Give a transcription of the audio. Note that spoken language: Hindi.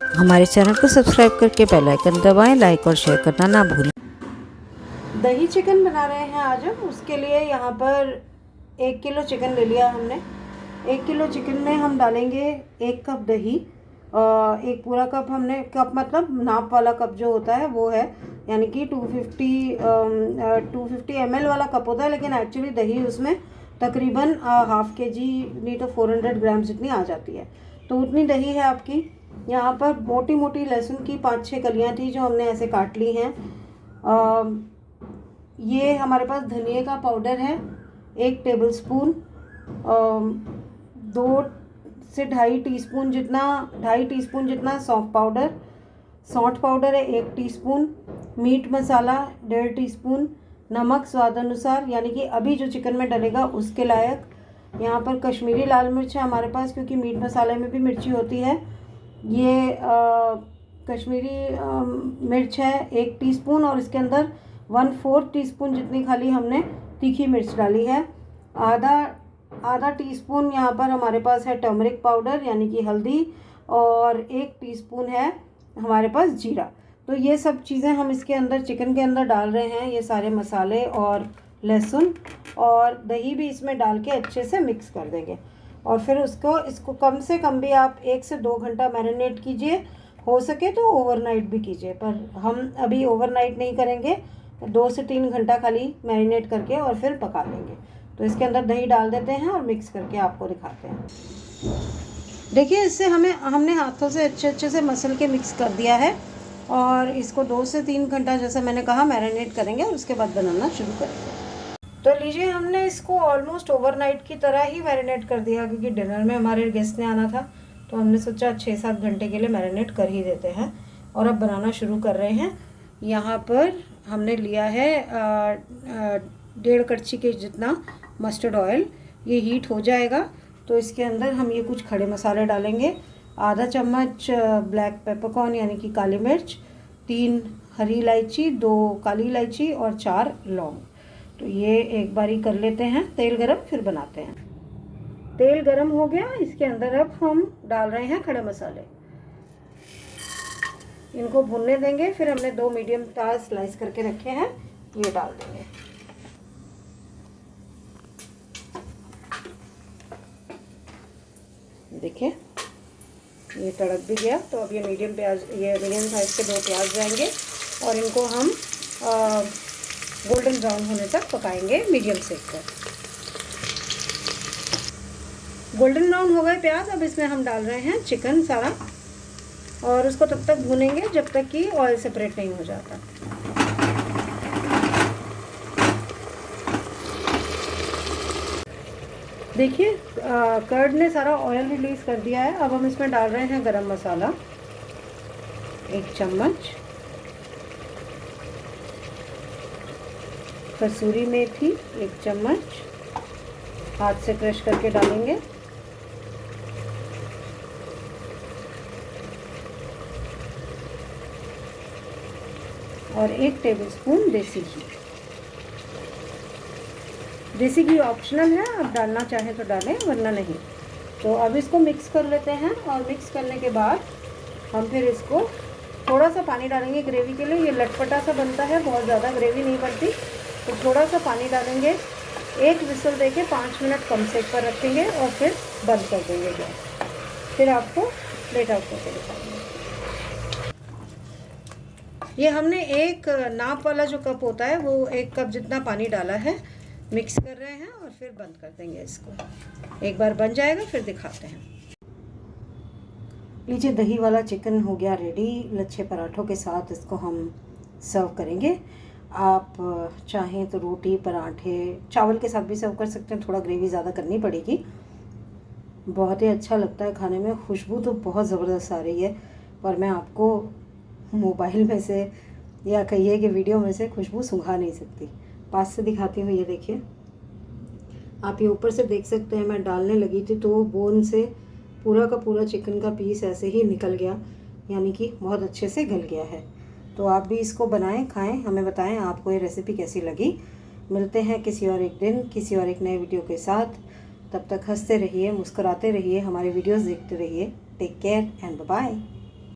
हमारे चैनल को सब्सक्राइब करके बेल आइकन दबाएं, लाइक और शेयर करना ना भूलें। दही चिकन बना रहे हैं आज हम। उसके लिए यहाँ पर 1 किलो चिकन ले लिया हमने। 1 किलो चिकन में हम डालेंगे 1 कप दही। एक पूरा कप हमने, कप मतलब नाप वाला कप जो होता है वो है, यानी कि 250 ml वाला कप होता है, लेकिन एक्चुअली दही उसमें तकरीबन ½ kg नहीं तो 400 ग्राम जितनी आ जाती है। तो उतनी दही है आपकी। यहाँ पर मोटी मोटी लहसुन की 5-6 कलियाँ थी जो हमने ऐसे काट ली हैं। ये हमारे पास धनिया का पाउडर है 1 टेबल स्पून, 2 से 2.5 टीस्पून जितना, 2.5 टीस्पून जितना सौंठ पाउडर है 1 टीस्पून, मीट मसाला 1.5 टीस्पून, नमक स्वाद अनुसार, यानी कि अभी जो चिकन में डलेगा उसके लायक। यहाँ पर कश्मीरी लाल मिर्च है हमारे पास, क्योंकि मीट मसाले में भी मिर्ची होती है। ये कश्मीरी मिर्च है 1 टीस्पून, और इसके अंदर 1/4 टीस्पून जितनी खाली हमने तीखी मिर्च डाली है। आधा टीस्पून यहाँ पर हमारे पास है टर्मरिक पाउडर यानी कि हल्दी, और 1 टीस्पून है हमारे पास जीरा। तो ये सब चीज़ें हम इसके अंदर, चिकन के अंदर डाल रहे हैं, ये सारे मसाले और लहसुन, और दही भी इसमें डाल के अच्छे से मिक्स कर देंगे। और फिर इसको कम से कम भी आप 1 से 2 घंटा मैरिनेट कीजिए, हो सके तो ओवरनाइट भी कीजिए, पर हम अभी ओवरनाइट नहीं करेंगे। 2 से 3 घंटा खाली मैरिनेट करके और फिर पका लेंगे। तो इसके अंदर दही डाल देते हैं और मिक्स करके आपको दिखाते हैं। देखिए, इससे हमने हाथों से अच्छे से मसल के मिक्स कर दिया है, और इसको 2 से 3 घंटा जैसा मैंने कहा मैरिनेट करेंगे, और उसके बाद बनाना शुरू करेंगे। तो लीजिए, हमने इसको ऑलमोस्ट ओवरनाइट की तरह ही मैरिनेट कर दिया, क्योंकि डिनर में हमारे गेस्ट ने आना था, तो हमने सोचा 6-7 घंटे के लिए मैरिनेट कर ही देते हैं। और अब बनाना शुरू कर रहे हैं। यहाँ पर हमने लिया है 1.5 कड़छी के जितना मस्टर्ड ऑयल। ये हीट हो जाएगा तो इसके अंदर हम ये कुछ खड़े मसाले डालेंगे। आधा चम्मच ब्लैक पेपरकॉर्न यानी कि काली मिर्च, 3 हरी इलायची, 2 काली इलायची और 4 लौंग। तो ये एक बारी कर लेते हैं। तेल गरम, फिर बनाते हैं। तेल गरम हो गया, इसके अंदर अब हम डाल रहे हैं खड़े मसाले। इनको भुनने देंगे। फिर हमने 2 मीडियम प्याज स्लाइस करके रखे हैं, ये डाल देंगे। देखिए, ये तड़क भी गया। तो अब ये मीडियम साइज के 2 प्याज जाएंगे, और इनको हम गोल्डन ब्राउन होने तक पकाएंगे मीडियम सेक पर। गोल्डन ब्राउन हो गए प्याज। अब इसमें हम डाल रहे हैं चिकन सारा, और उसको तब तक भूनेंगे जब तक कि ऑयल सेपरेट नहीं हो जाता। देखिए, कर्ड ने सारा ऑयल रिलीज़ कर दिया है। अब हम इसमें डाल रहे हैं गरम मसाला 1 चम्मच, कसूरी मेथी 1 चम्मच, हाथ से क्रश करके डालेंगे, और 1 टेबलस्पून देसी घी। देसी घी ऑप्शनल है, आप डालना चाहें तो डालें, वरना नहीं। तो अब इसको मिक्स कर लेते हैं, और मिक्स करने के बाद हम फिर इसको थोड़ा सा पानी डालेंगे ग्रेवी के लिए। ये लटपटा सा बनता है, बहुत ज़्यादा ग्रेवी नहीं बनती, तो थोड़ा सा पानी डालेंगे। 1 विसल देके 5 मिनट कम सेक पर रखेंगे, और फिर बंद कर देंगे गैस। फिर आपको प्लेट आउट करके दिखाएंगे। ये हमने एक नाप वाला जो कप होता है, वो 1 कप जितना पानी डाला है। मिक्स कर रहे हैं और फिर बंद कर देंगे इसको। एक बार बन जाएगा फिर दिखाते हैं। लीजिए, दही वाला चिकन हो गया रेडी। लच्छे पराठों के साथ इसको हम सर्व करेंगे। आप चाहें तो रोटी, पराठे, चावल के साथ भी सर्व कर सकते हैं। थोड़ा ग्रेवी ज़्यादा करनी पड़ेगी। बहुत ही अच्छा लगता है खाने में। खुशबू तो बहुत ज़बरदस्त आ रही है, पर मैं आपको मोबाइल में से या कहिए कि वीडियो में से खुशबू सूंघा नहीं सकती। पास से दिखाती हूँ। ये देखिए, आप ये ऊपर से देख सकते हैं। मैं डालने लगी थी तो बोन से पूरा का पूरा चिकन का पीस ऐसे ही निकल गया, यानी कि बहुत अच्छे से गल गया है। तो आप भी इसको बनाएं, खाएं, हमें बताएं आपको ये रेसिपी कैसी लगी। मिलते हैं किसी और एक दिन, किसी और एक नए वीडियो के साथ। तब तक हंसते रहिए, मुस्कुराते रहिए, हमारे वीडियोस देखते रहिए। Take care and bye bye.